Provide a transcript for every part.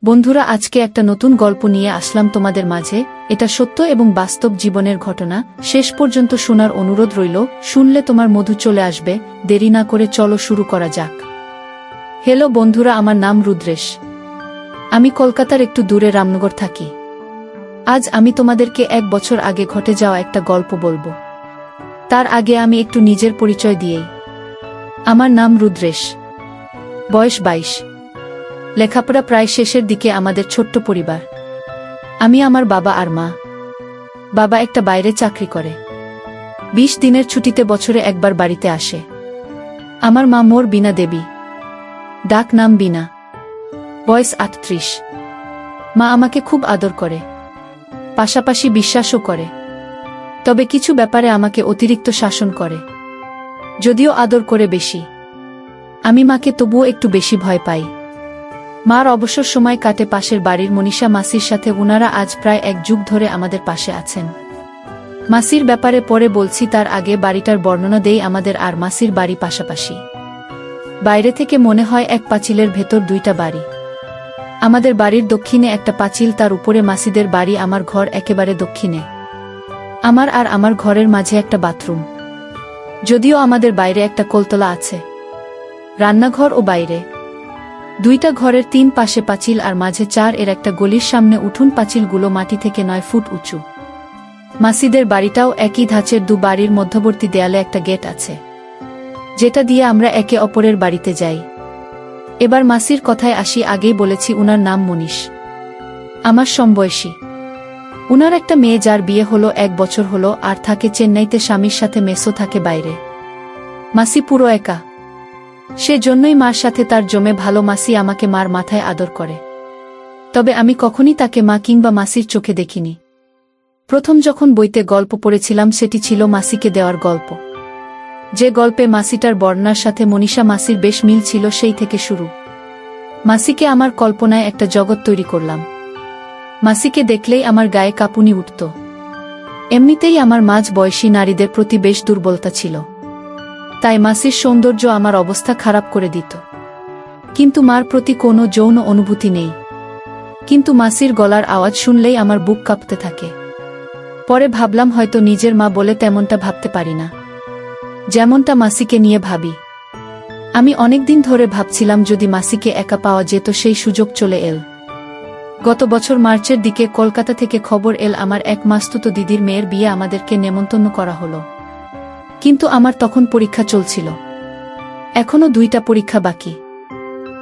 বন্ধুরা, আজকে একটা নতুন গল্প নিয়ে আসলাম তোমাদের মাঝে। এটা সত্য এবং বাস্তব জীবনের ঘটনা। শেষ পর্যন্ত শোনার অনুরোধ রইল। শুনলে তোমার মধু চলে আসবে। দেরি না করে চলো শুরু করা যাক। হ্যালো বন্ধুরা, আমার নাম রুদ্রেশ। আমি কলকাতার একটু দূরে রামনগর থাকি। আজ আমি তোমাদেরকে 1 বছর আগে ঘটে যাওয়া একটা গল্প বলবো। তার আগে আমি একটু নিজের পরিচয় দিয়েই। আমার নাম রুদ্রেশ, বয়স 22। লেখাপড়া প্রায় শেষের দিকে। আমাদের ছোট্ট পরিবার। আমি, আমার বাবা আর মা। বাবা একটা বাইরে চাকরি করে। 20 দিনের ছুটিতে বছরে একবার বাড়িতে আসে। আমার মা মোর বীণা দেবী, ডাক নাম বীণা, বয়স 38। মা আমাকে খুব আদর করে, পাশাপাশি বিশ্বাসও করে। তবে কিছু ব্যাপারে আমাকে অতিরিক্ত শাসন করে। যদিও আদর করে বেশি, আমি মাকে তবুও একটু বেশি ভয় পাই। মার অবসর সময় কাটে পাশের বাড়ির মনীষা মাসির সাথে। উনারা আজ প্রায় 1 যুগ ধরে আমাদের পাশে আছেন। মাসির ব্যাপারে পরে বলছি, তার আগে বাড়িটার বর্ণনা দেই। আমাদের আর মাসির বাড়ি পাশাপাশি। বাইরে থেকে মনে হয় এক পাঁচিলের ভেতর 2টা বাড়ি। আমাদের বাড়ির দক্ষিণে একটা পাঁচিল, তার উপরে মাসিদের বাড়ি। আমার ঘর একেবারে দক্ষিণে। আমার ঘরের মাঝে একটা বাথরুম। যদিও আমাদের বাইরে একটা কোলতলা আছে, রান্নাঘর ও বাইরে। 2টা ঘরের 3 পাশে পাঁচিল আর মাঝে 4 এর একটা গলির সামনে উঠুন। পাঁচিলগুলো মাটি থেকে 9 ফুট উঁচু। মাসিদের বাড়িটাও একই ধাঁচের। 2 বাড়ির মধ্যবর্তী দেয়ালে একটা গেট আছে, যেটা দিয়ে আমরা একে অপরের বাড়িতে যাই। এবার মাসির কথায় আসি। আগেই বলেছি, উনার নাম মনীষ, আমার সমবয়সী। উনার একটা মেয়ে, যার বিয়ে হলো 1 বছর হলো, আর থাকে চেন্নাইতে স্বামীর সাথে। মেসো থাকে বাইরে। মাসি পুরো একা, সে জন্যই মার সাথে তার জমে ভালো। মাসি আমাকে মার মাথায় আদর করে, তবে আমি কখনই তাকে মা কিংবা মাসির চোখে দেখিনি। প্রথম যখন বইতে গল্প পড়েছিলাম, সেটি ছিল মাসিকে দেওয়ার গল্প। যে গল্পে মাসিটার বর্ণনার সাথে মনীষা মাসির বেশ মিল ছিল, সেই থেকে শুরু। মাসিকে আমার কল্পনায় একটা জগৎ তৈরি করলাম। মাসিকে দেখলেই আমার গায়ে কাঁপুনি উঠত। এমনিতেই আমার মাঝ বয়সী নারীদের প্রতি বেশ দুর্বলতা ছিল, তাই মাসির সৌন্দর্য আমার অবস্থা খারাপ করে দিত। কিন্তু মার প্রতি কোনো যৌন অনুভূতি নেই। কিন্তু মাসির গলার আওয়াজ শুনলেই আমার বুক কাঁপতে থাকে। পরে ভাবলাম, হয়তো নিজের মা বলে তেমনটা ভাবতে পারি না, যেমনটা মাসিকে নিয়ে ভাবি। আমি অনেকদিন ধরে ভাবছিলাম, যদি মাসিকে একা পাওয়া যেত। সেই সুযোগ চলে এল গত বছর মার্চের দিকে। কলকাতা থেকে খবর এল, আমার এক মাসতুতো দিদির মেয়ের বিয়ে। আমাদেরকে নেমন্তন্ন করা হলো, কিন্তু আমার তখন পরীক্ষা চলছিল। এখনো 2টা পরীক্ষা বাকি।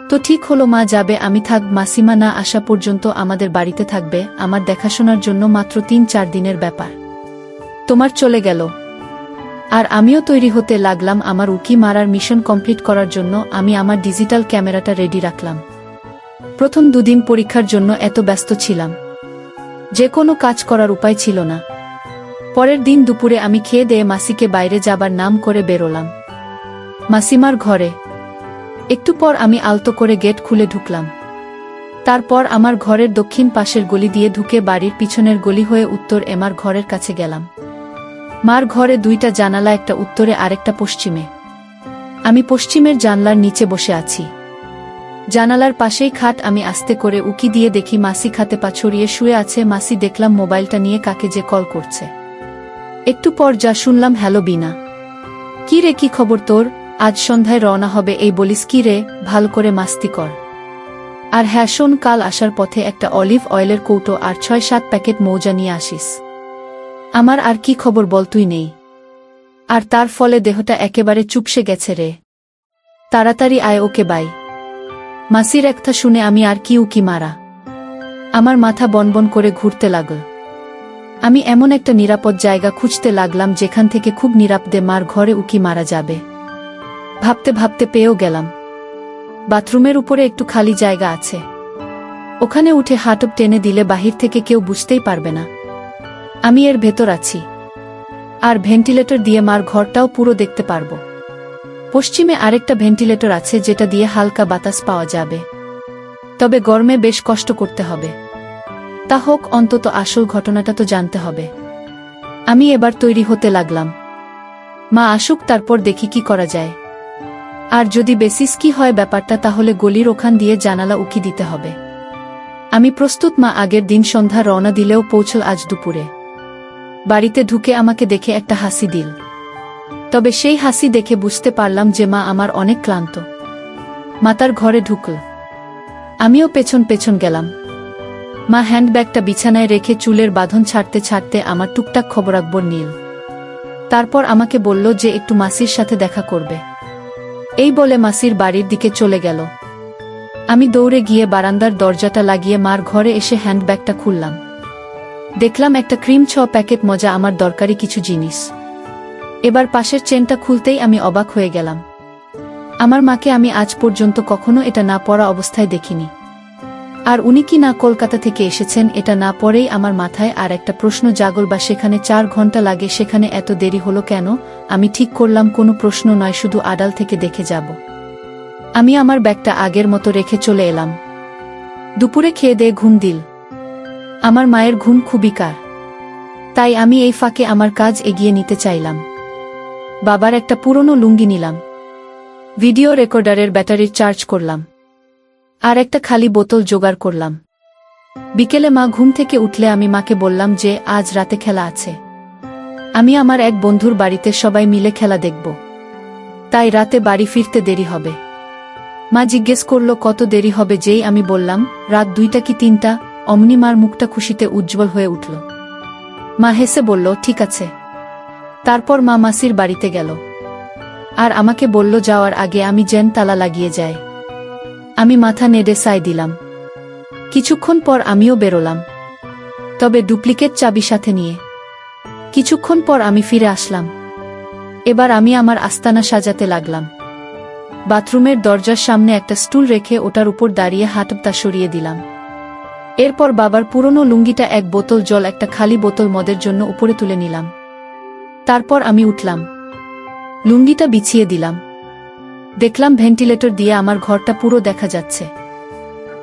তো ঠিক হলো, মা যাবে, আমি থাকব। মাসিমা না আসা পর্যন্ত আমাদের বাড়িতে থাকবে, আমার দেখাশোনার জন্য। মাত্র 3-4 দিনের ব্যাপার। তোমার চলে গেল, আর আমিও তৈরি হতে লাগলাম আমার উকি মারার মিশন কমপ্লিট করার জন্য। আমি আমার ডিজিটাল ক্যামেরাটা রেডি রাখলাম। প্রথম 2 দিন পরীক্ষার জন্য এত ব্যস্ত ছিলাম যে কোনো কাজ করার উপায় ছিল না। পরের দিন দুপুরে আমি খেয়ে দিয়ে মাসিকে বাইরে যাবার নাম করে বেরোলাম মাসিমার ঘরে। একটু পর আমি আলতো করে গেট খুলে ঢুকলাম। তারপর আমার ঘরের দক্ষিণ পাশের গলি দিয়ে ঢুকে বাড়ির পিছনের গলি হয়ে উত্তর এমার ঘরের কাছে গেলাম। মার ঘরে 2টা জানালা, একটা উত্তরে আরেকটা পশ্চিমে। আমি পশ্চিমের জানলার নিচে বসে আছি। জানালার পাশেই খাট। আমি আস্তে করে উকি দিয়ে দেখি মাসি খাটে পা ছড়িয়ে শুয়ে আছে। মাসি দেখলাম মোবাইলটা নিয়ে কাকে যে কল করছে। একটু পর যা শুনলাম, হ্যালো বীণা, কি রে, কি খবর তোর? আজ সন্ধ্যায় রওনা হবে এই বলিস? কি রে, ভালো করে মাস্তি কর। আর হ্যাঁ শোন, কাল আসার পথে একটা অলিভ অয়েলের কৌটো আর 6-7 প্যাকেট মৌজা নিয়ে আসিস। আমার আর কি খবর বল, তুই নেই। আর তার ফলে দেহটা একেবারে চুপসে গেছে রে। তাড়াতাড়ি আয়, ওকে বাই। মাসির একটা শুনে আমি আর কি উকি মারা। আমার মাথা বনবন করে ঘুরতে লাগল। আমি এমন একটা নিরাপদ জায়গা খুঁজতে লাগলাম, যেখান থেকে খুব নিরাপদে মার ঘরে উকি মারা যাবে। ভাবতে ভাবতে পেয়েও গেলাম। বাথরুমের উপরে একটু খালি জায়গা আছে, ওখানে উঠে হাঁটুপ টেনে দিলে বাহির থেকে কেউ বুঝতেই পারবে না আমি এর ভেতর আছি। আর ভেন্টিলেটর দিয়ে মার ঘরটাও পুরো দেখতে পারবো। পশ্চিমে আরেকটা ভেন্টিলেটর আছে, যেটা দিয়ে হালকা বাতাস পাওয়া যাবে। তবে গরমে বেশ কষ্ট করতে হবে। তা হোক, অন্তত আসল ঘটনাটা তো জানতে হবে। আমি এবার তৈরি হতে লাগলাম। মা আসুক, তারপর দেখি কি করা যায়। আর যদি বেসিস কি হয় ব্যাপারটা, তাহলে গলির ওখান দিয়ে জানালা উকি দিতে হবে। আমি প্রস্তুত। মা আগের দিন সন্ধ্যা রওনা দিলেও পৌঁছল আজ দুপুরে। বাড়িতে ঢুকে আমাকে দেখে একটা হাসি দিল। তবে সেই হাসি দেখে বুঝতে পারলাম যে মা আমার অনেক ক্লান্ত। মা তার ঘরে ঢুকল, আমিও পেছন পেছন গেলাম। মা হ্যান্ডব্যাগটা বিছানায় রেখে চুলের বাঁধন ছাড়তে ছাড়তে আমার টুকটাক খবরাখবর নিল। তারপর আমাকে বলল যে একটু মাসির সাথে দেখা করবে। এই বলে মাসির বাড়ির দিকে চলে গেল। আমি দৌড়ে গিয়ে বারান্দার দরজাটা লাগিয়ে মার ঘরে এসে হ্যান্ডব্যাগটা খুললাম। দেখলাম একটা ক্রিম 6 প্যাকেট মজা, আমার দরকারি কিছু জিনিস। এবার পাশের চেনটা খুলতেই আমি অবাক হয়ে গেলাম। আমার মাকে আমি আজ পর্যন্ত কখনো এটা না পরা অবস্থায় দেখিনি। আর উনি কি না কলকাতা থেকে এসেছেন এটা না পরেই আমার মাথায় আর একটা প্রশ্ন জাগল, বা সেখানে 4 ঘন্টা লাগে, সেখানে এত দেরি হলো কেন? আমি ঠিক করলাম কোনো প্রশ্ন নয়, শুধু আড়াল থেকে দেখে যাব। আমি আমার ব্যাগটা আগের মতো রেখে চলে এলাম। দুপুরে খেয়ে দিয়ে ঘুম দিল। আমার মায়ের ঘুম খুবই কার, তাই আমি এই ফাঁকে আমার কাজ এগিয়ে নিতে চাইলাম। বাবার একটা পুরনো লুঙ্গি নিলাম, ভিডিও রেকর্ডারের ব্যাটারির চার্জ করলাম, আর একটা খালি বোতল জোগাড় করলাম। বিকেলে মা ঘুম থেকে উঠলে আমি মাকে বললাম যে আজ রাতে খেলা আছে। আমি আমার এক বন্ধুর বাড়িতে সবাই মিলে খেলা দেখব, তাই রাতে বাড়ি ফিরতে দেরি হবে। মা জিজ্ঞেস করল কত দেরি হবে। যেই আমি বললাম রাত 2টা কি 3টা, অমনি মার মুখটা খুশিতে উজ্জ্বল হয়ে উঠল। মা হেসে বলল ঠিক আছে। তারপর মা মাসির বাড়িতে গেল, আর আমাকে বলল যাওয়ার আগে আমি যেন তালা লাগিয়ে যাই। আমি মাথা নেড়ে সায় দিলাম। কিছুক্ষণ পর আমিও বেরোলাম, তবে ডুপ্লিকেট চাবি সাথে নিয়ে। কিছুক্ষণ পর আমি ফিরে আসলাম। এবার আমি আমার আস্তানা সাজাতে লাগলাম। বাথরুমের দরজার সামনে একটা স্টুল রেখে ওটার উপর দাঁড়িয়ে হাতটা সরিয়ে দিলাম। এরপর বাবার পুরনো লুঙ্গিটা, এক বোতল জল, একটা খালি বোতল মদের জন্য উপরে তুলে নিলাম। তারপর আমি উঠলাম, লুঙ্গিটা বিছিয়ে দিলাম। দেখলাম ভেন্টিলেটর দিয়ে আমার ঘরটা পুরো দেখা যাচ্ছে,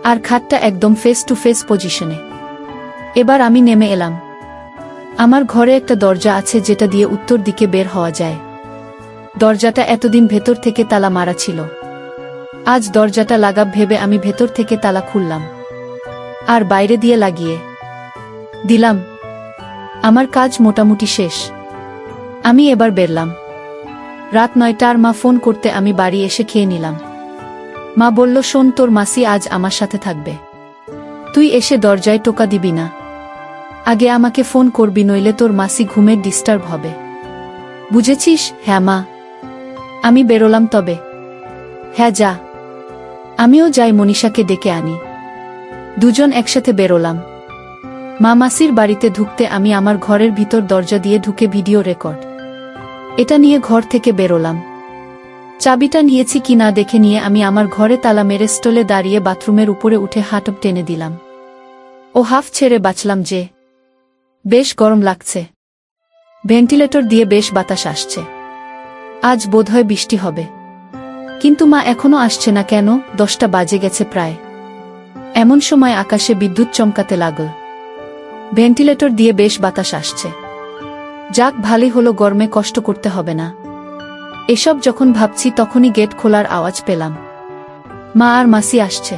আর খাটটা একদম ফেস টু ফেস পজিশনে। এবার আমি নেমে এলাম। আমার ঘরে একটা দরজা আছে যেটা দিয়ে উত্তর দিকে বের হওয়া যায়। দরজাটা এতদিন ভেতর থেকে তালা মারা ছিল। আজ দরজাটা লাগাব ভেবে আমি ভেতর থেকে তালা খুললাম, আর বাইরে দিয়ে লাগিয়ে দিলাম। আমার কাজ মোটামুটি শেষ। আমি এবার বেরলাম। রাত 9টার মা ফোন করতে আমি বাড়ি এসে খেয়ে নিলাম। মা বলল শোন, তোর মাসি আজ আমার সাথে থাকবে, তুই এসে দরজায় টোকা দিবি না, আগে আমাকে ফোন করবি, নইলে তোর মাসি ঘুমের ডিস্টার্ব হবে, বুঝেছিস? হ্যাঁ মা। আমি বেরোলাম তবে। হ্যাঁ যা। আমিও যাই, মনীষাকে ডেকে আনি। দুজন একসাথে বেরোলাম। মা মাসির বাড়িতে ঢুকতে আমি আমার ঘরের ভিতর দরজা দিয়ে ঢুকে ভিডিও রেকর্ড এটা নিয়ে ঘর থেকে বেরোলাম। চাবিটা নিয়েছি কি না দেখে নিয়ে আমি আমার ঘরে তালা মেরে স্টলে দাঁড়িয়ে বাথরুমের উপরে উঠে হাত টেনে দিলাম। ও হাফ ছেড়ে বাঁচলাম যে। বেশ গরম লাগছে, ভেন্টিলেটর দিয়ে বেশ বাতাস আসছে। আজ বোধহয় বৃষ্টি হবে, কিন্তু মা এখনো আসছে না কেন? 10টা বাজে গেছে প্রায়। এমন সময় আকাশে বিদ্যুৎ চমকাতে লাগল। ভেন্টিলেটর দিয়ে বেশ বাতাস আসছে। যাক, ভালোই হলো, গরমে কষ্ট করতে হবে না। এসব যখন ভাবছি তখনই গেট খোলার আওয়াজ পেলাম। মা আর মাসি আসছে।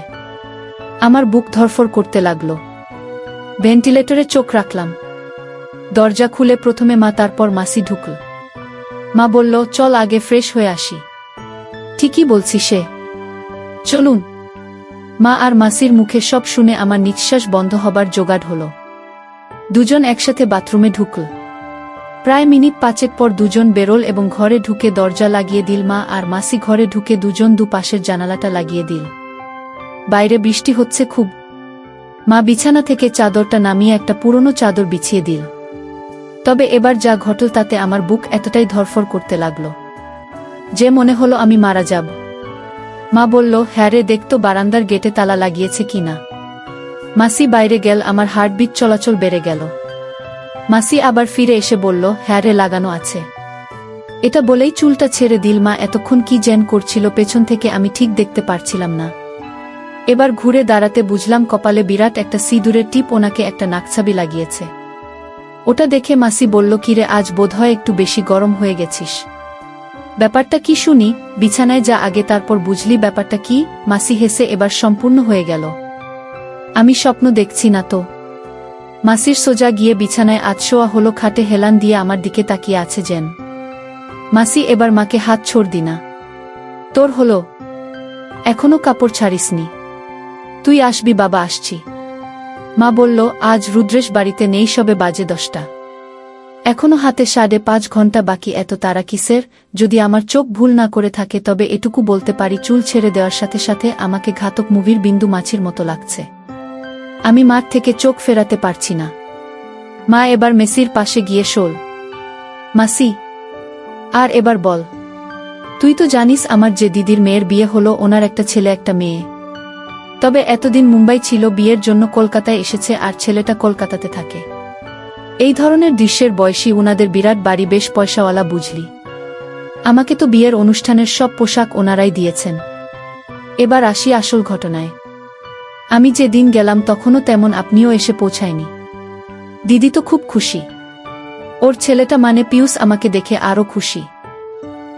আমার বুক ধরফর করতে লাগলো। ভেন্টিলেটরে চোখ রাখলাম। দরজা খুলে প্রথমে মা, তারপর মাসি ঢুকল। মা বলল চল আগে ফ্রেশ হয়ে আসি। ঠিকই বলছি সে, চলুন। মা আর মাসির মুখে সব শুনে আমার নিঃশ্বাস বন্ধ হবার জোগাড় হলো। দুজন একসাথে বাথরুমে ঢুকল। প্রায় মিনিট 5 পর দুজন বেরোল এবং ঘরে ঢুকে দরজা লাগিয়ে দিল। মা আর মাসি ঘরে ঢুকে দুজন দুপাশের জানালাটা লাগিয়ে দিল। বাইরে বৃষ্টি হচ্ছে খুব। মা বিছানা থেকে চাদরটা নামিয়ে একটা পুরনো চাদর বিছিয়ে দিল। তবে এবার যা ঘটল তাতে আমার বুক এতটাই ধরফর করতে লাগলো যে মনে হলো আমি মারা যাব। মা বলল হ্যাঁ রে, দেখতো বারান্দার গেটে তালা লাগিয়েছে কিনা। মাসি বাইরে গেল, আমার হার্টবিট চলাচল বেড়ে গেল। মাসি আবার ফিরে এসে বলল হ্যাঁ রে, লাগানো আছে। এটা বলেই চুলটা ছেড়ে দিল। মা এতক্ষণ কি যেন করছিল পেছন থেকে আমি ঠিক দেখতে পারছিলাম না। এবার ঘুরে দাঁড়াতে বুঝলাম কপালে বিরাট একটা সিঁদুরের টিপ, ওনাকে একটা নাকছাবি লাগিয়েছে। ওটা দেখে মাসি বলল কিরে, আজ বোধহয় একটু বেশি গরম হয়ে গেছিস। ব্যাপারটা কি শুনি? বিছানায় যা আগে, তারপর বুঝলি ব্যাপারটা কি। মাসি হেসে এবার সম্পূর্ণ হয়ে গেল। আমি স্বপ্ন দেখছি না তো। মাসির সোজা গিয়ে বিছানায় আতশোয়া হলো, খাটে হেলান দিয়ে আমার দিকে তাকিয়ে আছে যেন। মাসি, এবার মাকে হাত ছোড় দি না। তোর হলো? এখনো কাপড় ছাড়িসনি? তুই আসবি বাবা? আসছি। মা বলল, আজ রুদ্রেশ বাড়িতে নেই, সবে বাজে 10টা। এখনো হাতে 5.5 ঘন্টা বাকি, এত তারা কিসের? যদি আমার চোখ ভুল না করে থাকে তবে এটুকু বলতে পারি, চুল ছেড়ে দেওয়ার সাথে সাথে আমাকে ঘাতক মুভির বিন্দু মাছির মতো লাগছে। আমি মাঠ থেকে চোখ ফেরাতে পারছি না। মা এবার মেসির পাশে গিয়ে শোল। মাসি, আর এবার বল। তুই তো জানিস আমার যে দিদির মেয়ের বিয়ে হলো, ওনার একটা ছেলে একটা মেয়ে। তবে এতদিন মুম্বাই ছিল, বিয়ের জন্য কলকাতায় এসেছে, আর ছেলেটা কলকাতাতে থাকে। এই ধরনের দৃশ্যের বয়সী ওনাদের বিরাট বাড়ি, বেশ পয়সাওয়ালা বুঝলি। আমাকে তো বিয়ের অনুষ্ঠানের সব পোশাক ওনারাই দিয়েছেন। এবার আসি আসল ঘটনায়। আমি যে দিন গেলাম তখনও তেমন আপনিও এসে পৌঁছায়নি। দিদি তো খুব খুশি। ওর ছেলেটা মানে পিয়ুষ আমাকে দেখে আরও খুশি।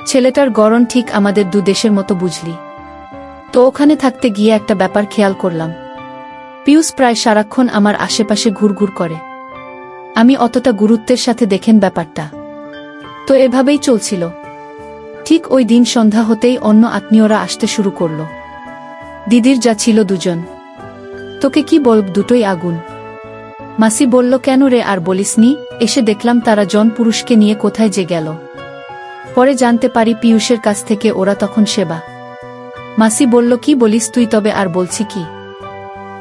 ছেলেটার গড়ন ঠিক আমাদের দু দেশের মতো বুঝলি। তো ওখানে থাকতে গিয়ে একটা ব্যাপার খেয়াল করলাম। পিয়ুষ প্রায় সারাক্ষণ আমার আশেপাশে ঘুরঘুর করে। আমি অতটা গুরুত্বের সাথে দেখেন ব্যাপারটা। তো এভাবেই চলছিল। ঠিক ওই দিন সন্ধ্যা হতেই অন্য আত্মীয়রা আসতে শুরু করল। দিদির যা ছিল 2 জন। তোকে কি বলব, দুটোই আগুন। মাসি বলল, কেন রে, আর বলিসনি? এসে দেখলাম তারা জন পুরুষকে নিয়ে কোথায় যে গেল। পরে জানতে পারি পিয়ুষের কাছ থেকে ওরা তখন সেবা। মাসি বলল, কি বলিস তুই? তবে আর বলছি কি,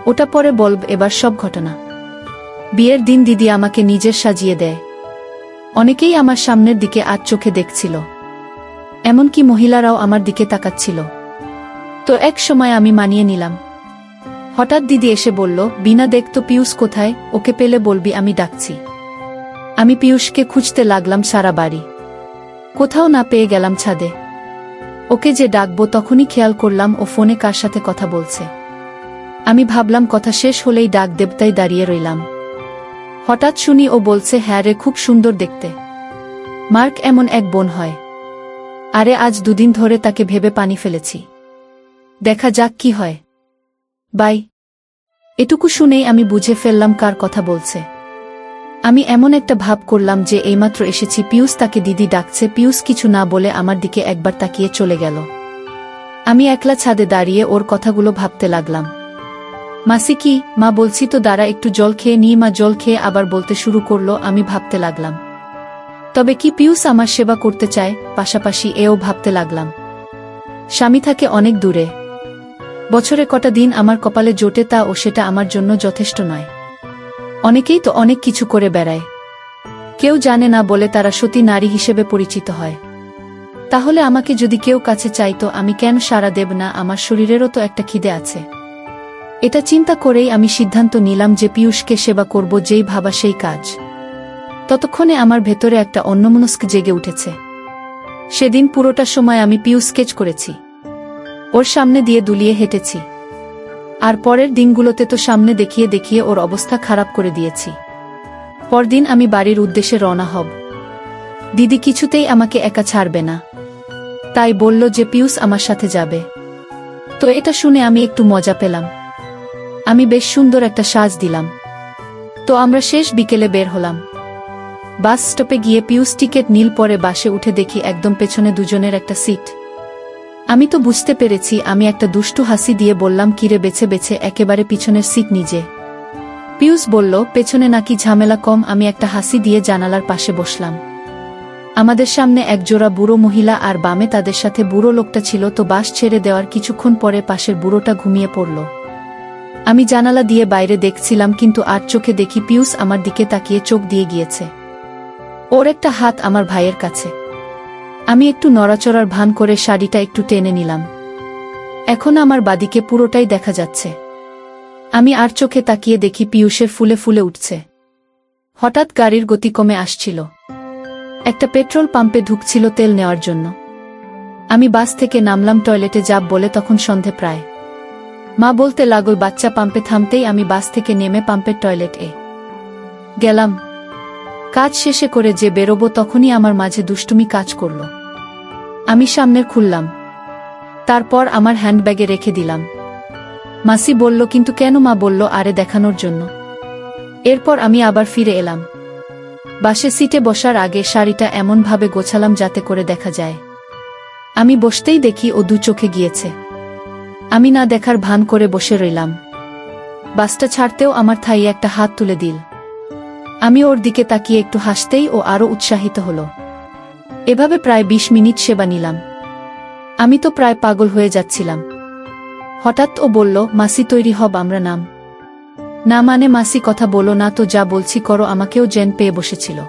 ওটা পরে বলব, এবার সব ঘটনা। বিয়ের দিন দিদি আমাকে নিজের সাজিয়ে দেয়। অনেকেই আমার সামনের দিকে আজ চোখে দেখছিল, এমনকি মহিলারাও আমার দিকে তাকাচ্ছিল। তো এক সময় আমি মানিয়ে নিলাম। হঠাৎ দিদি এসে বলল, বিনা, দেখ তো পিয়ুষ কোথায়, ওকে পেলে বলবি আমি ডাকছি। আমি পিয়ুষকে খুঁজতে লাগলাম সারা বাড়ি, কোথাও না পেয়ে গেলাম ছাদে। ওকে যে ডাকবো তখনই খেয়াল করলাম ও ফোনে কার সাথে কথা বলছে। আমি ভাবলাম কথা শেষ হলেই ডাক দেব, তাই দাঁড়িয়ে রইলাম। হঠাৎ শুনি ও বলছে, হ্যাঁ রে, খুব সুন্দর দেখতে। মার্ক এমন এক বোন হয়। আরে আজ 2 দিন ধরে তাকে ভেবে পানি ফেলেছি, দেখা যাক কি হয়। বাই। এটুকু শুনেই আমি বুঝে ফেললাম কার কথা বলছে। আমি এমন একটা ভাব করলাম যে এইমাত্র এসেছি, পিয়ুষ তাকে দিদি ডাকছে। পিয়ুষ কিছু না বলে আমার দিকে একবার তাকিয়ে চলে গেল। আমি একলা ছাদে দাঁড়িয়ে ওর কথাগুলো ভাবতে লাগলাম। মাসি কি? মা, বলছি তো দাঁড়া, একটু জল খেয়ে নিই। মা জল খেয়ে আবার বলতে শুরু করলো। আমি ভাবতে লাগলাম, তবে কি পিয়ুষ আমার সেবা করতে চায়? পাশাপাশি এও ভাবতে লাগলাম, স্বামী থাকে অনেক দূরে, বছরে কটা দিন আমার কপালে জোটে, তা ও সেটা আমার জন্য যথেষ্ট নয়। অনেকেই তো অনেক কিছু করে বেড়ায়, কেউ জানে না বলে তারা সতী নারী হিসেবে পরিচিত হয়। তাহলে আমাকে যদি কেউ কাছে চাইতো, আমি কেন সাড়া দেব না? আমার শরীরেরও তো একটা খিদে আছে। এটা চিন্তা করেই আমি সিদ্ধান্ত নিলাম যে পিয়ুষকে সেবা করব, যেই ভাবা সেই কাজ। ততক্ষণে আমার ভেতরে একটা অন্যমনস্ক জেগে উঠেছে। সেদিন পুরোটা সময় আমি পিয়ুষ স্কেচ করেছি, ওর সামনে দিয়ে দুলিয়ে হেঁটেছি। আর পরের দিনগুলোতে তো সামনে দেখিয়ে দেখিয়ে ওর অবস্থা খারাপ করে দিয়েছি। পরদিন আমি বাড়ির উদ্দেশ্যে রওনা হব। দিদি কিছুতেই আমাকে একা ছাড়বে না, তাই বলল যে পিয়ুষ আমার সাথে যাবে। তো এটা শুনে আমি একটু মজা পেলাম। আমি বেশ সুন্দর একটা সাজ দিলাম। তো আমরা শেষ বিকেলে বের হলাম। বাস স্টপে গিয়ে পিয়ুষ টিকিট নিল। পরে বাসে উঠে দেখি একদম পেছনে 2 জনের একটা সিট। আমি তো বুঝতে পেরেছি। আমি একটা দুষ্টু হাসি দিয়ে বললাম, কিরে, বেছে বেছে একেবারে পিছনের সিট নিজে। পিয়ুষ বলল, পেছনে নাকি ঝামেলা কম। আমি একটা হাসি দিয়ে জানালার পাশে বসলাম। আমাদের সামনে একজোড়া বুড়ো মহিলা আর বামে তাদের সাথে বুড়ো লোকটা ছিল। তো বাস ছেড়ে দেওয়ার কিছুক্ষণ পরে পাশের বুড়োটা ঘুমিয়ে পড়ল। আমি জানালা দিয়ে বাইরে দেখছিলাম, কিন্তু আর চোখে দেখি পিয়ুষ আমার দিকে তাকিয়ে চোখ দিয়ে গিয়েছে। ওর একটা হাত আমার ভাইয়ের কাছে। আমি একটু নড়াচড়ার ভান করে শাড়িটা একটু টেনে নিলাম। এখন আমার বাদিকে পুরোটাই দেখা যাচ্ছে। আমি আর চোখে তাকিয়ে দেখি পিয়ুষের ফুলে ফুলে উঠছে। হঠাৎ গাড়ির গতি কমে আসছিল। একটা পেট্রোল পাম্পে ঢুকছিল তেল নেওয়ার জন্য। আমি বাস থেকে নামলাম টয়লেটে যাব বলে, তখন সন্ধে প্রায়। মা বলতে লাগল, বাচ্চা পাম্পে থামতেই আমি বাস থেকে নেমে পাম্পের টয়লেটে গেলাম। কাজ শেষে করে যে বেরোবো তখনই আমার মাঝে দুষ্টুমি কাজ করল। আমি সামনের খুললাম, তারপর আমার হ্যান্ডব্যাগে রেখে দিলাম। মাসি বলল, কিন্তু কেন? মা বলল, আরে দেখানোর জন্য। এরপর আমি আবার ফিরে এলাম। বাসে সিটে বসার আগে শাড়িটা এমনভাবে গোছালাম যাতে করে দেখা যায়। আমি বসতেই দেখি ও 2 চোখে গিয়েছে। আমি না দেখার ভান করে বসে রইলাম। বাসটা ছাড়তেও আমার থাইয়ে একটা হাত তুলে দিল। আমি ওর দিকে তাকিয়ে একটু হাসতেই ও আরো উৎসাহিত হলো। এভাবে প্রায় 20 মিনিট সেবা নিলাম। আমি তো প্রায় পাগল হয়ে যাচ্ছিলাম। হঠাৎ ও বলল, মাসি তৈরি হব, আমরা নাম। না মানে মাসি কথা বলো না তো, যা বলছি করো। আমাকেও জেন পেয়ে বসেছিল।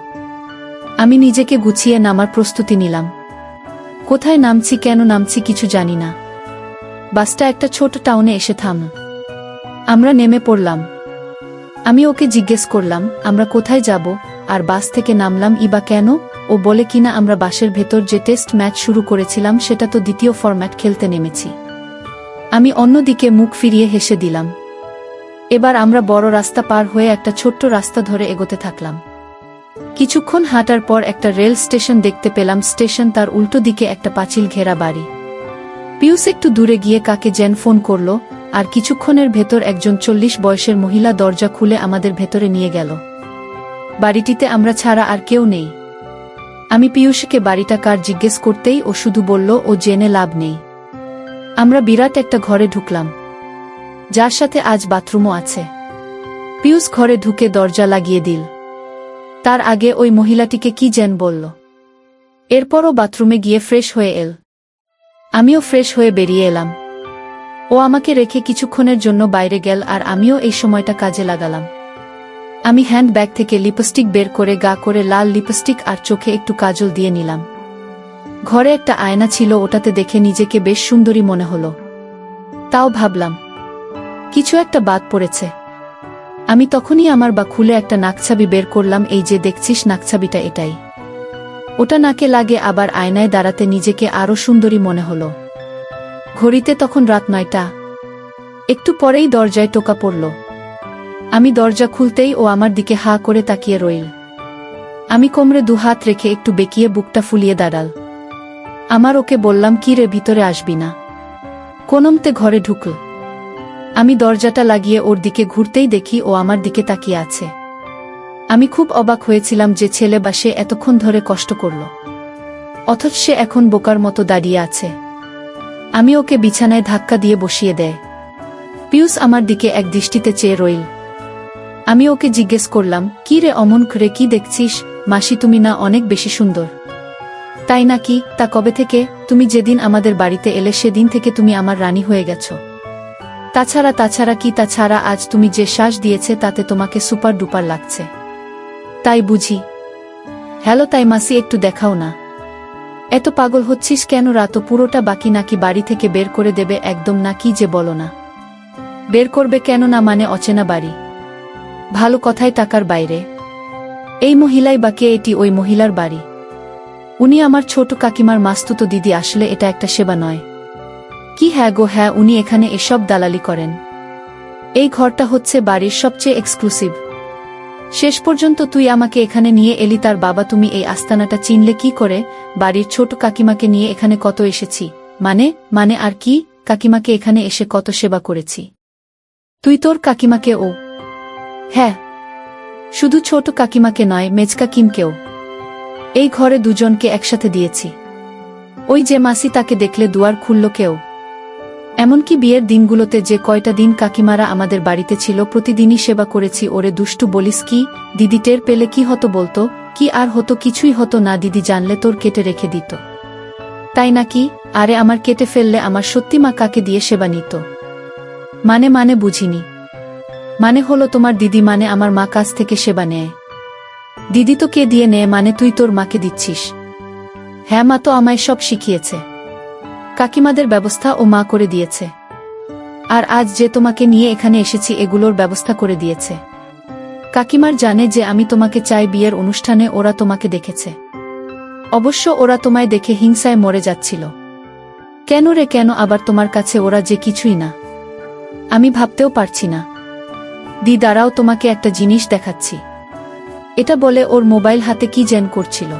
আমি নিজেকে গুছিয়ে নামার প্রস্তুতি নিলাম। কোথায় নামছি, কেন নামছি কিছু জানি না। বাসটা একটা ছোট টাউনে এসে থামল। আমরা নেমে পড়লাম। আমি ওকে জিজ্ঞেস করলাম, আমরা কোথায় যাব? আর বাস থেকে নামলাম ইবা কেন? ও বলে কিনা, আমরা বাসের ভেতর যে টেস্ট ম্যাচ শুরু করেছিলাম সেটা তো দ্বিতীয় ফরম্যাট খেলতে নেমেছি। আমি অন্যদিকে মুখ ফিরিয়ে হেসে দিলাম। এবার আমরা বড় রাস্তা পার হয়ে একটা ছোট্ট রাস্তা ধরে এগোতে থাকলাম। কিছুক্ষণ হাঁটার পর একটা রেল স্টেশন দেখতে পেলাম। স্টেশন তার উল্টো দিকে একটা পাঁচিল ঘেরা বাড়ি। পিয়ুষ একটু দূরে গিয়ে কাকে যেন ফোন করল, আর কিছুক্ষণের ভেতর একজন 40 বয়সের মহিলা দরজা খুলে আমাদের ভেতরে নিয়ে গেল। বাড়িটিতে আমরা ছাড়া আর কেউ নেই। আমি পিয়ুষকে বাড়িটা কার জিজ্ঞেস করতেই ও শুধু বলল, ও জেনে লাভ নেই। আমরা বিরাট একটা ঘরে ঢুকলাম, যার সাথে আজ বাথরুমও আছে। পিয়ুষ ঘরে ঢুকে দরজা লাগিয়ে দিল। তার আগে ওই মহিলাটিকে কি যেন বলল। এরপরও বাথরুমে গিয়ে ফ্রেশ হয়ে এল। আমিও ফ্রেশ হয়ে বেরিয়ে এলাম। ও আমাকে রেখে কিছুক্ষণের জন্য বাইরে গেল, আর আমিও এই সময়টা কাজে লাগালাম। আমি হ্যান্ড ব্যাগ থেকে লিপস্টিক বের করে গা করে লাল লিপস্টিক আর চোখে একটু কাজল দিয়ে নিলাম। ঘরে একটা আয়না ছিল, ওটাতে দেখে নিজেকে বেশ সুন্দরী মনে হলো। তাও ভাবলাম কিছু একটা বাদ পড়েছে। আমি তখনই আমার বা খুলে একটা নাকছাবি বের করলাম। এই যে দেখছিস নাকছাবিটা, এটাই। ওটা নাকে লাগে আবার আয়নায় দাঁড়াতে নিজেকে আরো সুন্দরী মনে হলো। ঘড়িতে তখন রাত 9টা। একটু পরেই দরজায় টোকা পড়ল। আমি দরজা খুলতেই ও আমার দিকে হা করে তাকিয়ে রইল। আমি কোমরে 2 হাত রেখে একটু বেঁকিয়ে বুকটা ফুলিয়ে দাঁড়াল। আমার ওকে বললাম, কি রে, ভিতরে আসবি না? কোনমতে ঘরে ঢুকল। আমি দরজাটা লাগিয়ে ওর দিকে ঘুরতেই দেখি ও আমার দিকে তাকিয়ে আছে। আমি খুব অবাক হয়েছিলাম যে ছেলে বা সে এতক্ষণ ধরে কষ্ট করল, অথচ সে এখন বোকার মতো দাঁড়িয়ে আছে। আমি ওকে বিছানায় ধাক্কা দিয়ে বসিয়ে দেয়। পিয়ুষ আমার দিকে এক দৃষ্টিতে চেয়ে রইল। আমি ওকে জিজ্ঞেস করলাম, কি রে অমন করে কি দেখছিস? মাসি, তুমি না অনেক বেশি সুন্দর। তাই নাকি? তা কবে থেকে? তুমি যেদিন আমাদের বাড়িতে এলে সেদিন থেকে তুমি আমার রানী হয়ে গেছো। তাছাড়া আজ তুমি যে শ্বাস দিয়েছে তাতে তোমাকে সুপার ডুপার লাগছে। তাই বুঝি? হ্যালো, তাই মাসি একটু দেখাও না। এত পাগল হচ্ছিস কেন? রাতও পুরোটা বাকি নাকি বাড়ি থেকে বের করে দেবে একদম? না কি যে বলো না। বের করবে কেন? না মানে অচেনা বাড়ি। ভালো কথায় টাকার বাইরে। এই মহিলাই বা কে? এটি ওই মহিলার বাড়ি। উনি আমার ছোট কাকিমার মাস্তুতো দিদি। আসলে এটা একটা সেবা নয় কি? হ্যাঁ গো হ্যাঁ, উনি এখানে এসব দালালি করেন। এই ঘরটা হচ্ছে বাড়ির সবচেয়ে এক্সক্লুসিভ। শেষ পর্যন্ত তুই আমাকে এখানে নিয়ে এলি। তার বাবা, তুমি এই আস্তানাটা চিনলে কি করে? বাড়ির ছোট কাকিমাকে নিয়ে এখানে কত এসেছি। মানে আর কি? কাকিমাকে এখানে এসে কত সেবা করেছি। তুই তোর কাকিমাকে? ও হ্যাঁ, শুধু ছোট কাকিমাকে নয়, মেজ কাকিমকেও। এই ঘরে দুজনকে একসাথে দিয়েছি। ওই যে মাসি, তাকে দেখলে দুয়ার খুলল কেউ। এমনকি বিয়ের দিনগুলোতে যে কয়টা দিন কাকিমারা আমাদের বাড়িতে ছিল, প্রতিদিনই সেবা করেছি। ওরে দুষ্টু বলিস কি? দিদি টের পেলে কি হতো বলতো? কি আর হতো? কিছুই হতো না। দিদি জানলে তোর কেটে রেখে দিত। তাই নাকি? আরে আমার কেটে ফেললে আমার সত্যি মা কাকে দিয়ে সেবা নিত? মানে বুঝিনি। মানে হলো তোমার দিদি, মানে আমার মা কাছ থেকে সেবা নেয়। দিদি তো কে দিয়ে নেয়? মানে তুই তোর মাকে দিচ্ছিস? হ্যাঁ, মা তো আমায় সব শিখিয়েছে। কাকিমাদের ব্যবস্থা ও মা করে দিয়েছে। আর আজ যে তোমাকে নিয়ে এখানে এসেছি, এগুলোর ব্যবস্থা করে দিয়েছে। কাকিমার জানে যে আমি তোমাকে চাই। বিয়ের অনুষ্ঠানে ওরা তোমাকে দেখেছে। অবশ্য ওরা তোমায় দেখে হিংসায় মরে যাচ্ছিল। কেন রে কেন? আবার তোমার কাছে ওরা যে কিছুই না। আমি ভাবতেও পারছি না। দি দাঁড়াও, তোমাকে একটা জিনিস দেখাচ্ছি। এটা বলে ওর মোবাইল হাতে কি যেন করছিল।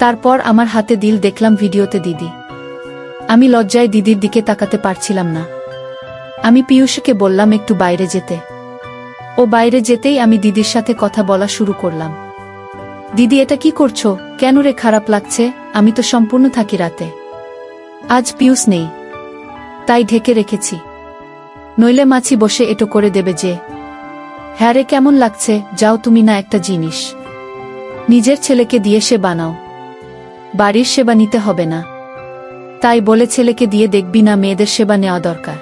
তারপর আমার হাতে দিল। দেখলাম ভিডিওতে দিদি। আমি লজ্জায় দিদির দিকে তাকাতে পারছিলাম না। আমি পীয়ূষকে বললাম একটু বাইরে যেতে। ও বাইরে যেতেই আমি দিদির সাথে কথা বলা শুরু করলাম। দিদি, এটা কি করছো? কেন রে, খারাপ লাগছে? আমি তো সম্পূর্ণ থাকি রাতে। আজ পীয়ূষ নেই, তাই ঢেকে রেখেছি, নইলে মাছি বসে এটো করে দেবে যে। হ্যাঁ রে, কেমন লাগছে? যাও তুমি না একটা জিনিস নিজের ছেলেকে দিয়ে সে বানাও, বাড়ির সেবা নিতে হবে না। তাই বলে ছেলেকে দিয়ে দেখবি না মেয়েদের সেবা নেওয়া দরকার?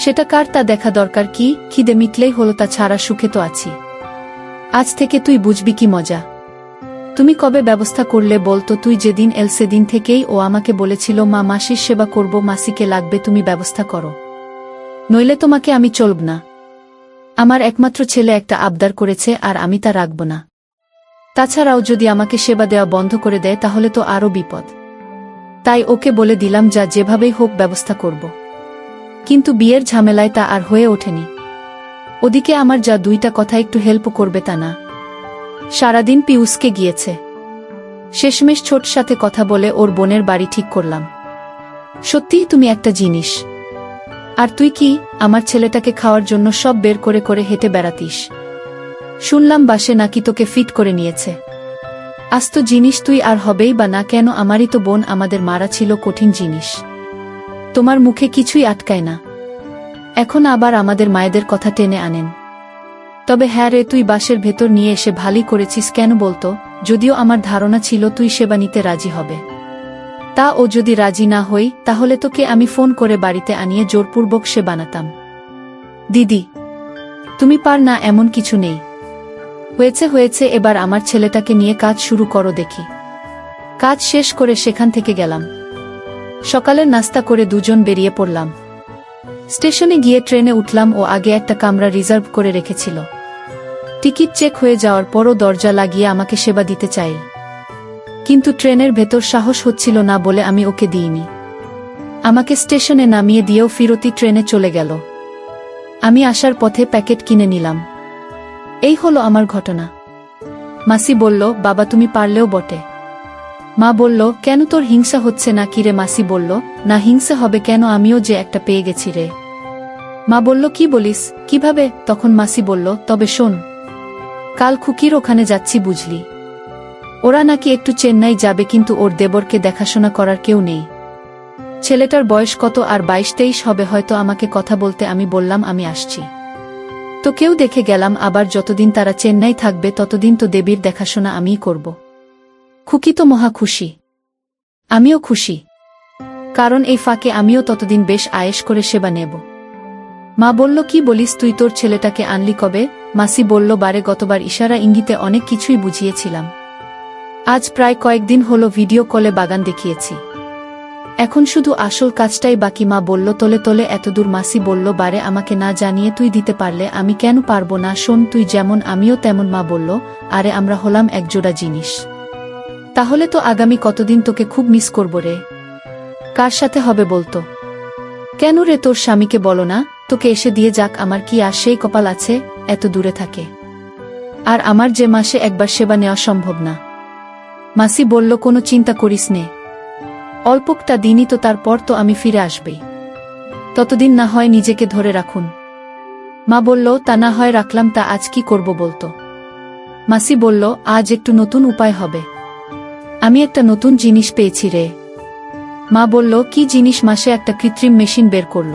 সেটা কার তা দেখা দরকার কি? খিদে মিটলেই হলো, তা ছাড়া সুখে তো আছি। আজ থেকে তুই বুঝবি কি মজা। তুমি কবে ব্যবস্থা করলে বলতো? তুই যেদিন এল সেদিন থেকেই ও আমাকে বলেছিল, মা, মাসির সেবা করব, মাসিকে লাগবে, তুমি ব্যবস্থা করো, নইলে তোমাকে আমি চলব না। আমার একমাত্র ছেলে একটা আবদার করেছে, আর আমি তা রাখব না। তাছাড়াও যদি আমাকে সেবা দেওয়া বন্ধ করে দেয় তাহলে তো আরও বিপদ। তাই ওকে বলে দিলাম, যা যেভাবেই হোক ব্যবস্থা করব। কিন্তু বিয়ের ঝামেলায় তা আর হয়ে ওঠেনি। ওদিকে আমার যা দুইটা কথা একটু হেল্প করবে তা না, সারাদিন পীয়ূষকে গিয়েছে। শেষমেশ ছোট সাথে কথা বলে ওর বোনের বাড়ি ঠিক করলাম। সত্যিই তুমি একটা জিনিস। আর তুই কি আমার ছেলেটাকে খাওয়ার জন্য সব বের করে করে হেঁটে বেড়াতিস? শুনলাম বাসে নাকি তোকে ফিট করে নিয়েছে। আস্ত জিনিস তুই, আর হবেই বা না কেন? আমারই তো বোন, আমাদের মারা ছিল কঠিন জিনিস। তোমার মুখে কিছুই আটকায় না, এখন আবার আমাদের মায়েদের কথা টেনে আনেন। তবে হ্যাঁ রে, তুই বাসের ভেতর নিয়ে এসে ভালোই করেছিস। কেন বলতো? যদিও আমার ধারণা ছিল তুই সেবা নিতে রাজি হবে। তা ও যদি রাজি না হই, তাহলে তোকে আমি ফোন করে বাড়িতে আনিয়ে জোরপূর্বক সে বানাতাম। দিদি, তুমি পার না, এমন কিছু নেই। হয়েছে হয়েছে, এবার আমার ছেলেটাকে নিয়ে কাজ শুরু করো দেখি। কাজ শেষ করে সেখান থেকে গেলাম। সকালের নাস্তা করে দুজন বেরিয়ে পড়লাম। স্টেশনে গিয়ে ট্রেনে উঠলাম। ও আগে একটা কামরা রিজার্ভ করে রেখেছিল। টিকিট চেক হয়ে যাওয়ার পরও দরজা লাগিয়ে আমাকে সেবা দিতে চাই, কিন্তু ট্রেনের ভেতর সাহস হচ্ছিল না বলে আমি ওকে দিইনি। আমাকে স্টেশনে নামিয়ে দিয়েও ফিরতি ট্রেনে চলে গেল। আমি আসার পথে প্যাকেট কিনে নিলাম। এই হলো আমার ঘটনা। মাসি বলল, বাবা তুমি পারলেও বটে। মা বলল, কেন তোর হিংসা হচ্ছে না কি রে? মাসি বলল, না, হিংসা হবে কেন, আমিও যে একটা পেয়ে গেছি রে। মা বলল, কি বলিস, কিভাবে? তখন মাসি বলল, তবে শোন, কাল খুকির ওখানে যাচ্ছি বুঝলি। ওরা নাকি একটু চেন্নাই যাবে, কিন্তু ওর দেবরকে দেখাশোনা করার কেউ নেই। ছেলেটার বয়স কত আর 22-23 হবে হয়তো। আমাকে কথা বলতে আমি বললাম আমি আসছি। তো কেউ দেখে গেলাম। আবার যতদিন তারা চেন্নাই থাকবে ততদিন তো দেবীর দেখাশোনা আমিই করব। খুকি তো মহা খুশি, আমিও খুশি, কারণ এই ফাঁকে আমিও ততদিন বেশ আয়েশ করে সেবা নেব। মা বলল, কি বলিস তুই, তোর ছেলেটাকে আনলি কবে? মাসি বলল, বারে গতবার ইশারা ইঙ্গিতে অনেক কিছুই বুঝিয়েছিলাম। আজ প্রায় কয়েকদিন হলো ভিডিও কলে বাগান দেখিয়েছি। এখন শুধু আসল কাজটাই বাকি। মা বলল, তলে তলে এতদূর। মাসি বলল, বারে আমাকে না জানিয়ে তুই দিতে পারলে আমি কেন পারবো না? শোন, তুই যেমন আমিও তেমন। মা বলল, আরে আমরা হলাম একজোড়া জিনিস। তাহলে তো আগামী কতদিন তোকে খুব মিস করব রে। কার সাথে হবে বলতো? কেন রে, তোর স্বামীকে বলো না, তোকে এসে দিয়ে যাক। আমার কি আর সেই কপাল আছে এত দূরে থাকে? আর আমার যে মাসে একবার সেবা নেওয়া সম্ভব না। মাসি বলল, কোনো চিন্তা করিস নে, অল্পটা দিনই তো, তারপর তো আমি ফিরে আসবেই। ততদিন না হয় নিজেকে ধরে রাখুন। মা বলল, তা না হয় রাখলাম, তা আজ কি করব বলতো? মাসি বলল, আজ একটু নতুন উপায় হবে। আমি একটা নতুন জিনিস পেয়েছি রে। মা বলল, কি জিনিস? মাসে একটা কৃত্রিম মেশিন বের করল।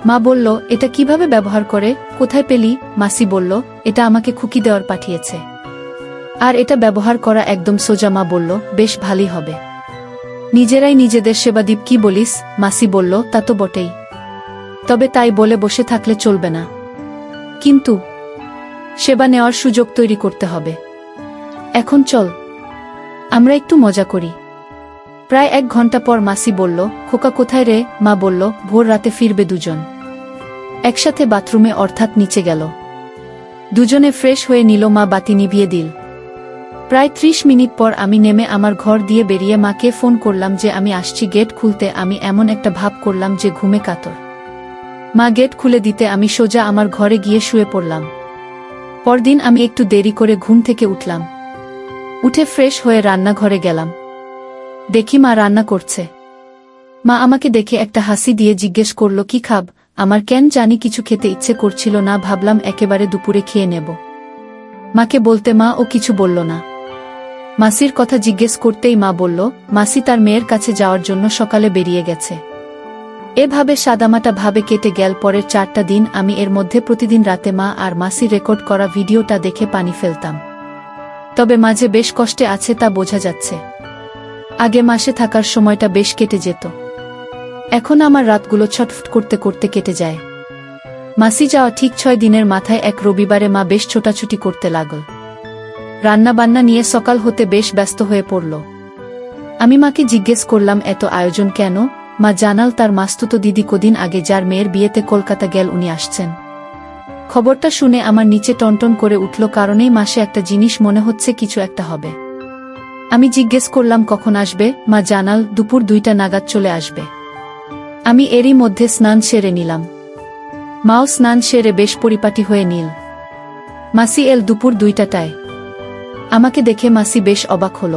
মা বলল, এটা কিভাবে ব্যবহার করে, কোথায় পেলি? মাসি বলল, এটা আমাকে খুকি দেওয়ার পাঠিয়েছে, আর এটা ব্যবহার করা একদম সোজা। মা বলল, বেশ ভালোই হবে, নিজেরাই নিজেদের সেবা দিব। কি বলিস? মাসি বলল, তা তো বটেই, তবে তাই বলে বসে থাকলে চলবে না, কিন্তু সেবা নেওয়ার সুযোগ তৈরি করতে হবে। এখন চল, আমরা একটু মজা করি। প্রায় 1 ঘন্টা পর মাসি বলল, খোকা কোথায় রে? মা বলল, ভোর রাতে ফিরবে দুজন। একসাথে বাথরুমে অর্থাৎ নিচে গেল। দুজনে ফ্রেশ হয়ে নিল। মা বাতি নিভিয়ে দিল। প্রায় 30 মিনিট পর আমি নেমে আমার ঘর দিয়ে বেরিয়ে মাকে ফোন করলাম যে আমি আসছি। গেট খুলতে আমি এমন একটা ভাব করলাম যে ঘুমে কাতর। মা গেট খুলে দিতে আমি সোজা আমার ঘরে গিয়ে শুয়ে পড়লাম। পরদিন আমি একটু দেরি করে ঘুম থেকে উঠলাম। উঠে ফ্রেশ হয়ে রান্নাঘরে গেলাম। দেখি মা রান্না করছে। মা আমাকে দেখে একটা হাসি দিয়ে জিজ্ঞেস করল, কি খাব? আমার কেন জানি কিছু খেতে ইচ্ছে করছিল না, ভাবলাম একেবারে দুপুরে খেয়ে নেব। মাকে বলতে মা ও কিছু বলল না। মাসির কথা জিজ্ঞেস করতেই মা বলল, মাসি তার মেয়ের কাছে যাওয়ার জন্য সকালে বেরিয়ে গেছে। এভাবে সাদামাটা ভাবে কেটে গেল পরের 4টা দিন। আমি এর মধ্যে প্রতিদিন রাতে মা আর মাসির রেকর্ড করা ভিডিওটা দেখে পানি ফেলতাম। তবে মাঝে বেশ কষ্টে আছে তা বোঝা যাচ্ছে। আগে মাসে থাকার সময়টা বেশ কেটে যেত, এখন আমার রাতগুলো ছটফট করতে করতে কেটে যায়। মাসি যাওয়া ঠিক 6 দিনের মাথায় এক রবিবারে মা বেশ ছোটাছুটি করতে লাগল। রান্নাবান্না নিয়ে সকাল হতে বেশ ব্যস্ত হয়ে পড়ল। আমি মাকে জিজ্ঞেস করলাম, এত আয়োজন কেন? মা জানাল, তার মাস্তুতো দিদি কদিন আগে যার মেয়ের বিয়েতে কলকাতা গেল উনি আসছেন। খবরটা শুনে আমার নিচে টনটন করে উঠল, কারণেই মাসে একটা জিনিস মনে হচ্ছে কিছু একটা হবে। আমি জিজ্ঞেস করলাম কখন আসবে? মা জানাল, দুপুর 2টা নাগাদ চলে আসবে। আমি এরই মধ্যে স্নান সেরে নিলাম। মাও স্নান সেরে বেশ পরিপাটি হয়ে নিল। মাসি এল দুপুর 2টায়। আমাকে দেখে মাসি বেশ অবাক হল।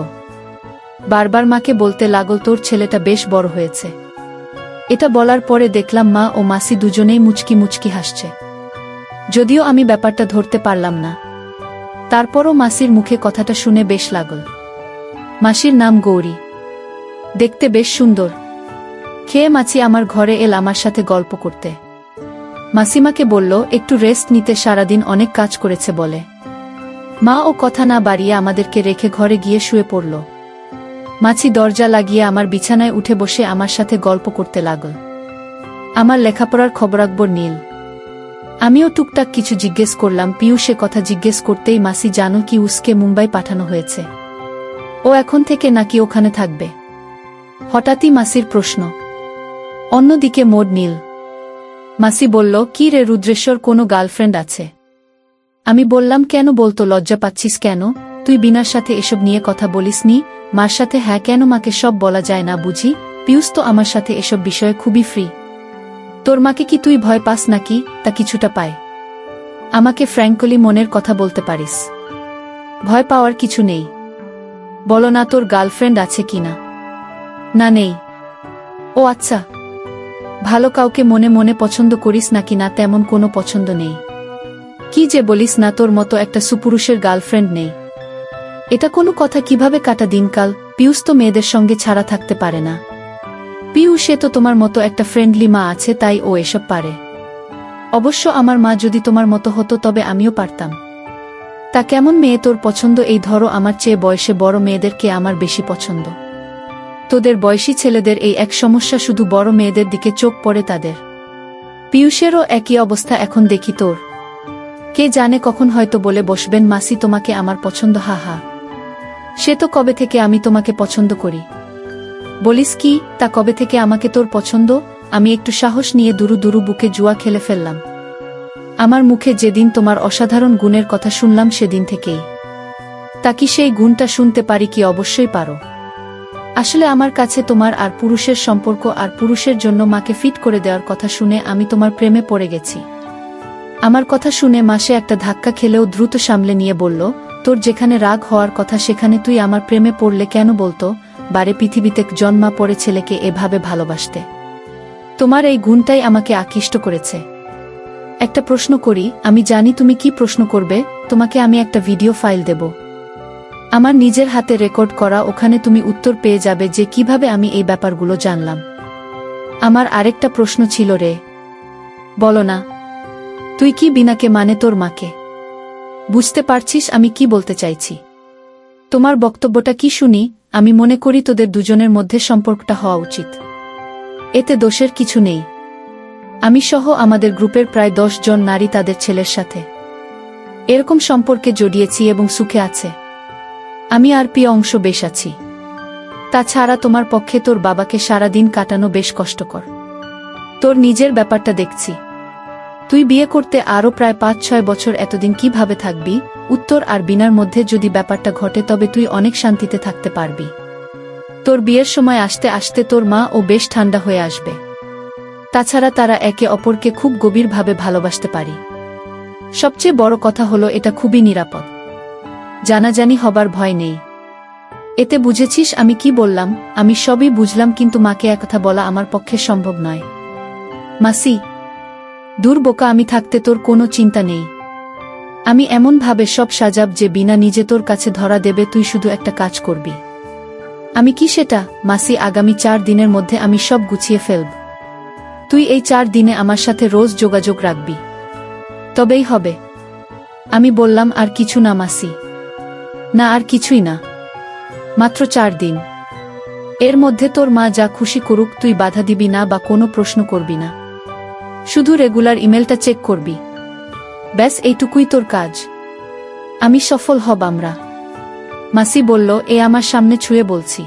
বারবার মাকে বলতে লাগল, তোর ছেলেটা বেশ বড় হয়েছে। এটা বলার পরে দেখলাম মা ও মাসি দুজনেই মুচকি মুচকি হাসছে। যদিও আমি ব্যাপারটা ধরতে পারলাম না, তারপরও মাসির মুখে কথাটা শুনে বেশ লাগল। মাসির নাম গৌরী, দেখতে বেশ সুন্দর। খেয়ে মাছি আমার ঘরে এল আমার সাথে গল্প করতে। মাসিমাকে বলল একটু রেস্ট নিতে, সারাদিন অনেক কাজ করেছে বলে। মা ও কথা না বাড়িয়ে আমাদেরকে রেখে ঘরে গিয়ে শুয়ে পড়ল। মাছি দরজা লাগিয়ে আমার বিছানায় উঠে বসে আমার সাথে গল্প করতে লাগল। আমার লেখাপড়ার খবরাখবর নিল। আমিও টুকটাক কিছু জিজ্ঞেস করলাম। পিয়ুষে কথা জিজ্ঞেস করতেই মাসি, জানো কি উসকে মুম্বাই পাঠানো হয়েছে? ও এখন থেকে নাকি ওখানে থাকবে? হঠাৎই মাসির প্রশ্ন। অন্যদিকে মোড নীল। মাসি বলল, কি রে রুদ্রেশ্বর, কোনো গার্লফ্রেন্ড আছে? আমি বললাম, কেন বলতো, লজ্জা পাচ্ছিস কেন? তুই বিনার সাথে এসব নিয়ে কথা বলিসনি? মার সাথে? হ্যাঁ, কেন মাকে সব বলা যায় না বুঝি? পিয়ুষ তো আমার সাথে এসব বিষয়ে খুবই ফ্রি। তোর মাকে কি তুই ভয় পাস নাকি? তা কিছুটা পায়। আমাকে ফ্র্যাঙ্কলি মনের কথা বলতে পারিস। ভয় পাওয়ার কিছু নেই। বলো না, তোর গার্লফ্রেন্ড আছে কিনা? না, নেই। ও আচ্ছা, ভালো। কাউকে মনে মনে পছন্দ করিস নাকি? না, তেমন কোনো পছন্দ নেই। কি যে বলিস না, তোর মতো একটা সুপুরুষের গার্লফ্রেন্ড নেই? এটা কোনো কথা? কিভাবে কাটা দিনকাল? পিয়ুষ তো মেয়েদের সঙ্গে ছাড়া থাকতে পারে না। পিয়ুষে তো তোমার মতো একটা ফ্রেন্ডলি মা আছে, তাই ও এসব পারে। অবশ্য আমার মা যদি তোমার মতো হতো তবে আমিও পারতাম। তা কেমন মেয়ে তোর পছন্দ? এই ধরো, আমার চেয়ে বয়সে বড় মেয়েদেরকে আমার বেশি পছন্দ। তোদের বয়সী ছেলেদের এই এক সমস্যা, শুধু বড় মেয়েদের দিকে চোখ পড়ে তাদের। পিয়ুষেরও একই অবস্থা এখন দেখি তোর। কে জানে কখন হয়তো বলে বসবেন, মাসি তোমাকে আমার পছন্দ। হা হা, সে তো কবে থেকে আমি তোমাকে পছন্দ করি। বলিস কি? তা কবে থেকে আমাকে তোর পছন্দ? আমি একটু সাহস নিয়ে দুরু দুরু বুকে জুয়া খেলে ফেললাম। আমার মুখে যেদিন তোমার অসাধারণ গুণের কথা শুনলাম সেদিন থেকেই। তা কি সেই গুণটা শুনতে পারি কি? অবশ্যই পারো। আসলে আমার কাছে তোমার আর পুরুষের সম্পর্ক আর পুরুষের জন্য মাকে ফিট করে দেওয়ার কথা শুনে আমি তোমার প্রেমে পড়ে গেছি। আমার কথা শুনে মাসে একটা ধাক্কা খেলেও দ্রুত সামলে নিয়ে বলল, তোর যেখানে রাগ হওয়ার কথা সেখানে তুই আমার প্রেমে পড়লে কেন বলতো? বারে পৃথিবীতে জন্মা পড়ে ছেলেকে এভাবে ভালোবাসতে। তোমার এই গুণটাই আমাকে আকৃষ্ট করেছে। একটা প্রশ্ন করি? আমি জানি তুমি কি প্রশ্ন করবে। তোমাকে আমি একটা ভিডিও ফাইল দেব, আমার নিজের হাতে রেকর্ড করা। ওখানে তুমি উত্তর পেয়ে যাবে যে কিভাবে আমি এই ব্যাপারগুলো জানলাম। আমার আরেকটা প্রশ্ন ছিল রে। বলো না। তুই কি বিনাকে মানে তোর মাকে? বুঝতে পারছিস আমি কি বলতে চাইছি? তোমার বক্তব্যটা কি শুনি? আমি মনে করি তোদের দুজনের মধ্যে সম্পর্কটা হওয়া উচিত। এতে দোষের কিছু নেই। আমি সহ আমাদের গ্রুপের প্রায় 10 জন নারী তাদের ছেলের সাথে এরকম সম্পর্কে জড়িয়েছি এবং সুখে আছে। আমি আর প্রিয় অংশ বেশ আছি। তাছাড়া তোমার পক্ষে তোর বাবাকে সারা দিন কাটানো বেশ কষ্টকর। তোর নিজের ব্যাপারটা দেখছি। তুই বিয়ে করতে আরও প্রায় 5-6 বছর, এতদিন কিভাবে থাকবি? উত্তর আর বিনার মধ্যে যদি ব্যাপারটা ঘটে তবে তুই অনেক শান্তিতে থাকতে পারবি। তোর বিয়ের সময় আসতে আসতে তোর মা ও বেশ ঠান্ডা হয়ে আসবে। তাছাড়া তারা একে অপরকে খুব গভীরভাবে ভালোবাসতে পারি। সবচেয়ে বড় কথা হলো এটা খুবই নিরাপদ। জানাজানি হবার ভয় নেই। এতে বুঝেছিস আমি কি বললাম? আমি সবই বুঝলাম, কিন্তু মাকে একথা বলা আমার পক্ষে সম্ভব নয়। মাসি, দূর বোকা, আমি থাকতে তোর কোনো চিন্তা নেই। আমি এমনভাবে সব সাজাব যে বিনা নিজে তোর কাছে ধরা দেবে, তুই শুধু একটা কাজ করবি। আমি কি সেটা? মাসি, আগামী 4 দিনের মধ্যে আমি সব গুছিয়ে ফেলব। তুই এই 4 দিনে আমার সাথে রোজ যোগাযোগ রাখবি, তবেই হবে। আমি বললাম, আর কিছু না মাসি? না, আর কিছুই না, মাত্র 4 দিন। এর মধ্যে তোর মা যা খুশি করুক, তুই বাধা দিবি না বা কোনো প্রশ্ন করবি না। শুধু রেগুলার ইমেলটা চেক করবি, ব্যাস এইটুকুই তোর কাজ। আমি সফল হব আমরা। মাসি বলল, এ আমার সামনে ছুঁয়ে বলছি।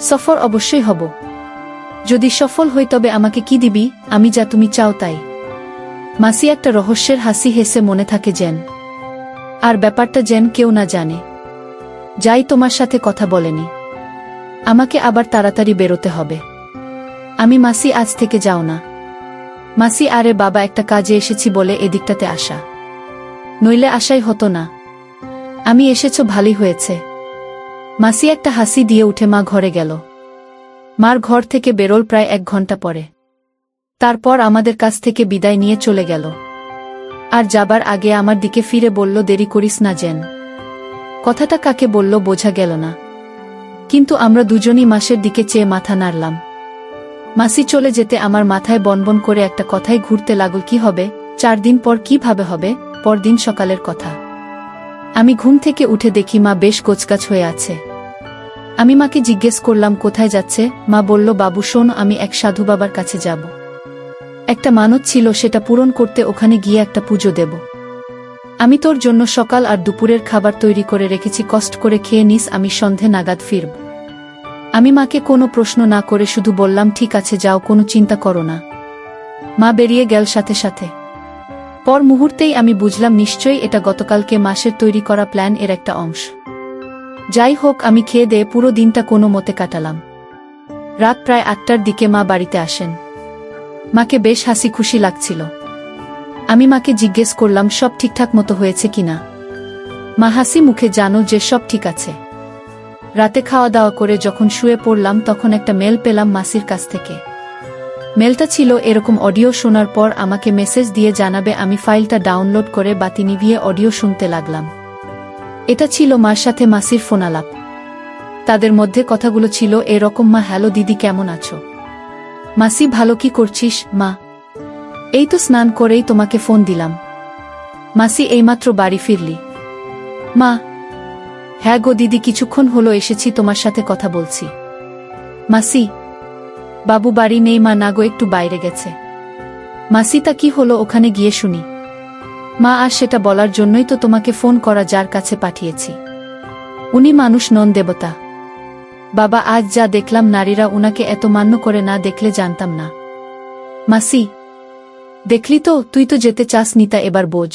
সফল অবশ্যই হব। যদি সফল হই তবে আমাকে কি দিবি? আমি যা তুমি চাও তাই। মাসি একটা রহস্যের হাসি হেসে, মনে থাকে যেন, আর ব্যাপারটা যেন কেউ না জানে। যাই, তোমার সাথে কথা বলেনি। আমাকে আবার তাড়াতাড়ি বেরোতে হবে। আমি, মাসি আজ থেকে যাও না। মাসি, আরে বাবা, একটা কাজে এসেছি বলে এদিকটাতে আসা, নইলে আসাই হতো না। আমি, এসেছো ভালোই হয়েছে। মাসি একটা হাসি দিয়ে উঠে মা ঘরে গেল। মার ঘর থেকে বেরোল প্রায় 1 ঘন্টা পরে। তারপর আমাদের কাছ থেকে বিদায় নিয়ে চলে গেল। আর যাবার আগে আমার দিকে ফিরে বলল, দেরি করিস না যেন। কথাটা কাকে বলল বোঝা গেল না, কিন্তু আমরা দুজনই মাসের দিকে চেয়ে মাথা নাড়লাম। মাসি চলে যেতে আমার মাথায় বনবন করে একটা কথাই ঘুরতে লাগল, কি হবে 4 দিন পর, কিভাবে হবে? পরদিন সকালের কথা। আমি ঘুম থেকে উঠে দেখি মা বেশ গোছগাছ হয়ে আছে। আমি মাকে জিজ্ঞেস করলাম, কোথায় যাচ্ছে? মা বলল, বাবু শোন, আমি এক সাধু বাবার কাছে যাব। একটা মানত ছিল, সেটা পূরণ করতে ওখানে গিয়ে একটা পুজো দেব। আমি তোর জন্য সকাল আর দুপুরের খাবার তৈরি করে রেখেছি, কষ্ট করে খেয়ে নিস, আমি সন্ধে নাগাদ ফিরব। আমি মাকে কোনো প্রশ্ন না করে শুধু বললাম, ঠিক আছে যাও, কোনো চিন্তা করো না। মা বেরিয়ে গেল সাথে সাথে। পর মুহূর্তেই আমি বুঝলাম, নিশ্চয়ই এটা গতকালকে মাসের তৈরি করা প্ল্যান এর একটা অংশ। যাই হোক, আমি খেয়ে দিয়ে পুরো দিনটা কোনো মতে কাটালাম। রাত প্রায় 8টার দিকে মা বাড়িতে আসেন। মাকে বেশ হাসি খুশি লাগছিল। আমি মাকে জিজ্ঞেস করলাম, সব ঠিকঠাক মতো হয়েছে কিনা? মা হাসি মুখে, জানো যে সব ঠিক আছে। রাতে খাওয়া দাওয়া করে যখন শুয়ে পড়লাম, তখন একটা মেল পেলাম মাসির কাছ থেকে। মেলটা ছিল এরকম, অডিও শোনার পর আমাকে মেসেজ দিয়ে জানাবে। আমি ফাইলটা ডাউনলোড করে বাতি নিভিয়ে অডিও শুনতে লাগলাম। এটা ছিল মার সাথে মাসির ফোনালাপ। তাদের মধ্যে কথাগুলো ছিল এরকম, মা, হ্যালো দিদি, কেমন আছো? মাসি, ভালো, কি করছিস? মা, এই তো স্নান করেই তোমাকে ফোন দিলাম। মাসি, এইমাত্র বাড়ি ফিরলি? মা, হ্যাঁ গো দিদি, কিছুক্ষণ হলো এসেছি, তোমার সাথে কথা বলছি। মাসি, বাবু বাড়ি নেই? মা, না গো, একটু বাইরে গেছে। মাসি, তা কি হলো, ওখানে গিয়ে শুনি। মা, আর সেটা বলার জন্যই তো তোমাকে ফোন করা, যার কাছে পাঠিয়েছি উনি মানুষ নন, দেবতা। বাবা, আজ যা দেখলাম, নারীরা উনাকে এত মান্য করে, না দেখলে জানতাম না। মাসি, দেখলি তো, তুই তো যেতে চাস নিতা, এবার বোঝ।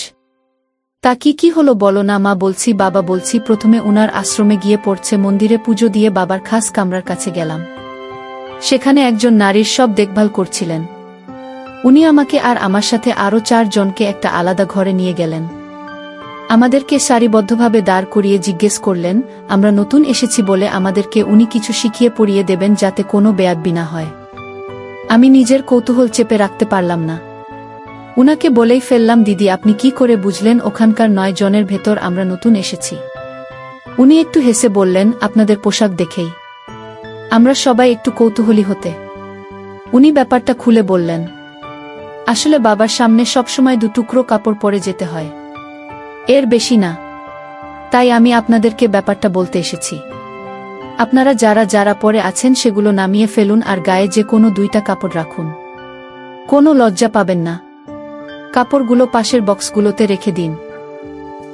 তা কি হলো বলো না? মা, বলছি বাবা, বলছি, প্রথমে উনার আশ্রমে গিয়ে পড়ছে, মন্দিরে পুজো দিয়ে বাবার খাস কামরার কাছে গেলাম। সেখানে একজন নারীর সব দেখভাল করছিলেন। উনি আমাকে আর আমার সাথে আরও 4 জনকে একটা আলাদা ঘরে নিয়ে গেলেন। আমাদেরকে সারিবদ্ধভাবে দাঁড় করিয়ে জিজ্ঞেস করলেন, আমরা নতুন এসেছি বলে আমাদেরকে উনি কিছু শিখিয়ে পড়িয়ে দেবেন, যাতে কোনো বেয়াদবি না হয়। আমি নিজের কৌতূহল চেপে রাখতে পারলাম না। উনাকে বলেই ফেললাম, দিদি, আপনি কি করে বুঝলেন ওখানকার 9 জনের ভেতর আমরা নতুন এসেছি? উনি একটু হেসে বললেন, আপনাদের পোশাক দেখেই আমরা সবাই একটু কৌতূহলী হতে। উনি ব্যাপারটা খুলে বললেন, আসলে বাবার সামনে সবসময় 2 টুকরো কাপড় পরে যেতে হয়, এর বেশি না। তাই আমি আপনাদেরকে ব্যাপারটা বলতে এসেছি। আপনারা যারা যারা পরে আছেন সেগুলো নামিয়ে ফেলুন, আর গায়ে যে কোনো 2টা কাপড় রাখুন, কোনো লজ্জা পাবেন না। কাপড়গুলো পাশের বক্সগুলোতে রেখে দিন,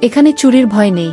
এখানে চুরির ভয় নেই।